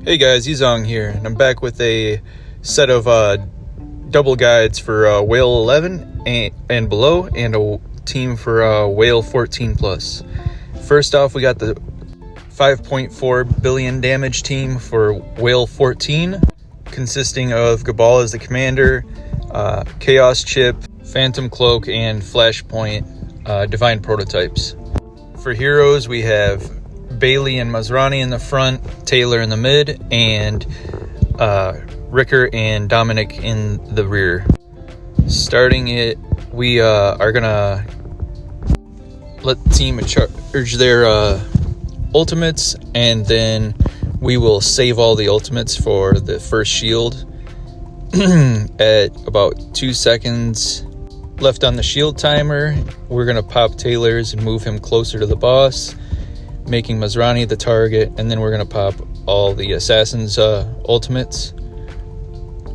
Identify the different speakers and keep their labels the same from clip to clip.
Speaker 1: Hey guys, Zong here, and I'm back with a set of double guides for Whale 11 and below, and a team for Whale 14 plus. First off, we got the 5.4 billion damage team for Whale 14, consisting of Gabal as the commander, Chaos Chip, Phantom Cloak, and Flashpoint Divine prototypes. For heroes, we have Bailey and Masrani in the front, Taylor in the mid, and Ricker and Dominic in the rear. Starting it, we are gonna let the team charge their ultimates, and then we will save all the ultimates for the first shield at about 2 seconds left on the shield timer. We're gonna pop Taylor's and move him closer to the boss, making Masrani the target, and then we're going to pop all the assassins' ultimates.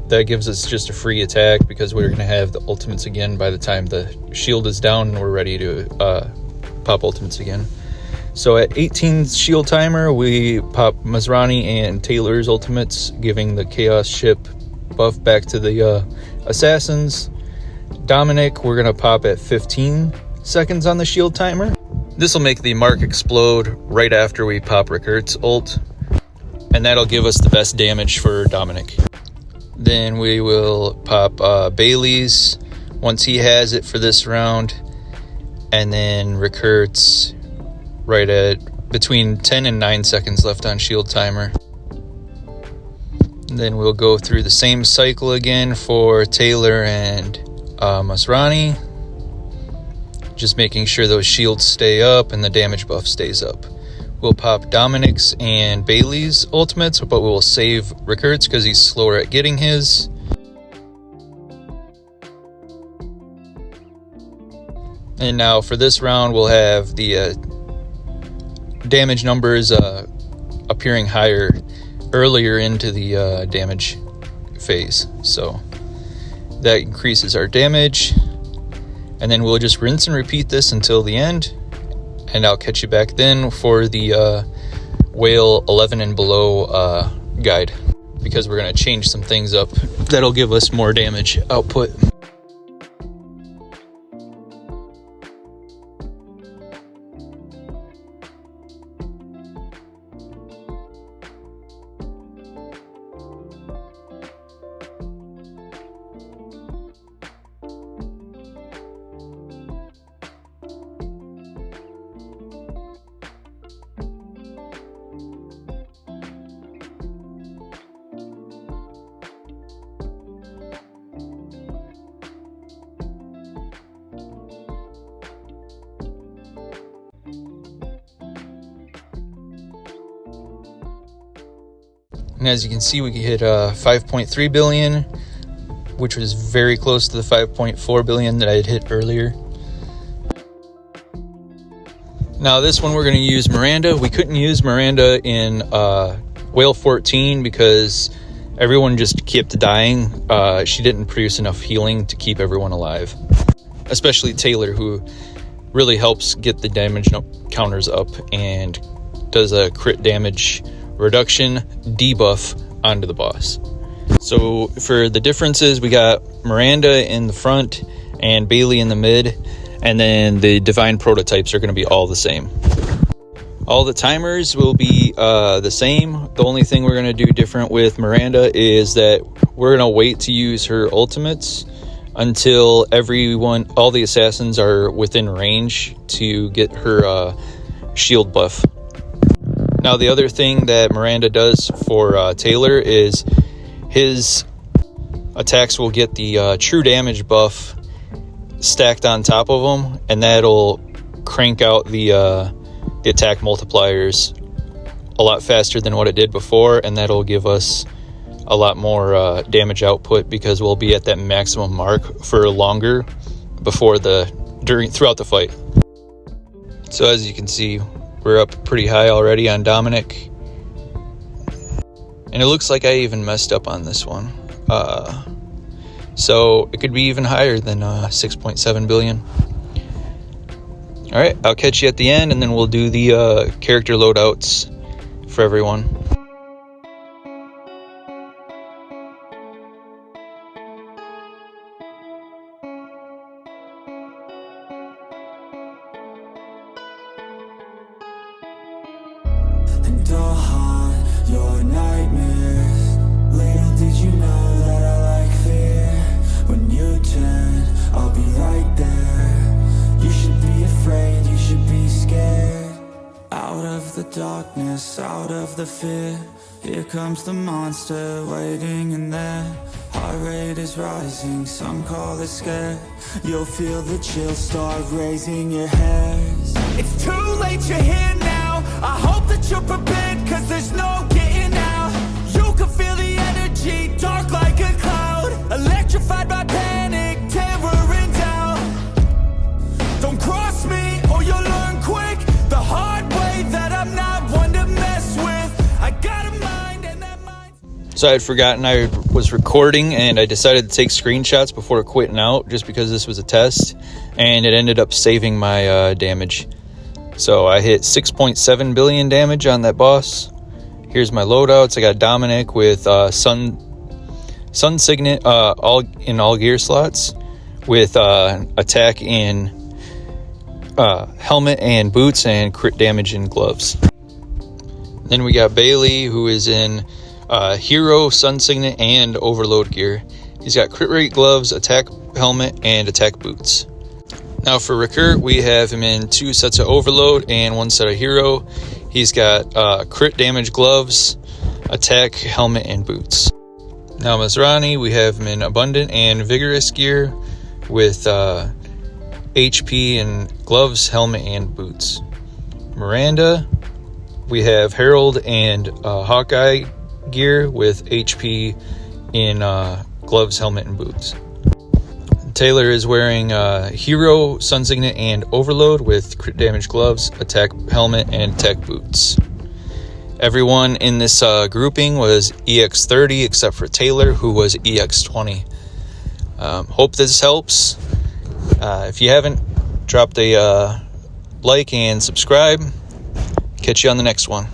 Speaker 1: That gives us just a free attack because we're going to have the ultimates again by the time the shield is down and we're ready to pop ultimates again. So at 18 shield timer, we pop Masrani and Taylor's ultimates, giving the Chaos Chip buff back to the assassins. Dominic, we're going to pop at 15 seconds on the shield timer. This will make the mark explode right after we pop Rickert's ult, and that'll give us the best damage for Dominic. Then we will pop Bailey's once he has it for this round, and then Rickert's right at between 10 and 9 seconds left on shield timer. And then we'll go through the same cycle again for Taylor and Masrani, just making sure those shields stay up and the damage buff stays up. We'll pop Dominic's and Bailey's ultimates, but we'll save Rickert's because he's slower at getting his. And now for this round, we'll have the damage numbers appearing higher earlier into the damage phase. So that increases our damage. And then we'll just rinse and repeat this until the end, and I'll catch you back then for the Whale 11 and below guide, because we're going to change some things up that'll give us more damage output. And as you can see, we hit 5.3 billion, which was very close to the 5.4 billion that I had hit earlier. Now this one we're going to use Miranda. We couldn't use Miranda in Whale 14 because everyone just kept dying. She didn't produce enough healing to keep everyone alive, especially Taylor, who really helps get the damage counters up and does a crit damage reduction debuff onto the boss. So for the differences, we got Miranda in the front and Bailey in the mid, and then the divine prototypes are going to be all the same. All the timers will be the same. The only thing we're going to do different with Miranda is that we're going to wait to use her ultimates until all the assassins are within range to get her shield buff. Now, the other thing that Miranda does for Taylor is his attacks will get the true damage buff stacked on top of them, and that'll crank out the attack multipliers a lot faster than what it did before, and that'll give us a lot more damage output because we'll be at that maximum mark for longer throughout the fight. So as you can see, we're up pretty high already on Dominic. And it looks like I even messed up on this one. So it could be even higher than 6.7 billion. All right, I'll catch you at the end, and then we'll do the character loadouts for everyone.
Speaker 2: and I'll haunt your nightmares. Little did you know that I like fear. When you turn, I'll be right there. You should be afraid, you should be scared. Out of the darkness, out of the fear, here comes the monster waiting in there. Heart rate is rising, some call it scared. You'll feel the chill start raising your hairs. It's too late, you're here now. I hope that you're prepared, cause there's no getting out. You can feel the energy, dark like a cloud. Electrified by panic, terror and doubt. Don't cross me or you'll learn quick the hard way that I'm not one to mess with. I got a mind and that mind.
Speaker 1: So I had forgotten I was recording, and I decided to take screenshots before quitting out just because this was a test, and it ended up saving my damage. So I hit 6.7 billion damage on that boss. Here's my loadouts. I got Dominic with Sun Signet all gear slots, with attack in helmet and boots, and crit damage in gloves. Then we got Bailey, who is in Hero, Sun Signet, and Overload gear. He's got crit rate gloves, attack helmet, and attack boots. Now for Ricker, we have him in 2 sets of Overload and 1 set of Hero. He's got crit damage gloves, attack helmet, and boots. Now Masrani, we have him in Abundant and Vigorous gear with HP and gloves, helmet, and boots. Miranda, we have Herald and Hawkeye gear with HP in gloves, helmet, and boots. Taylor is wearing Hero, Sun Signet, and Overload with crit damage gloves, attack helmet, and attack boots. Everyone in this grouping was EX30 except for Taylor, who was EX20. Hope this helps. If you haven't, drop a like and subscribe. Catch you on the next one.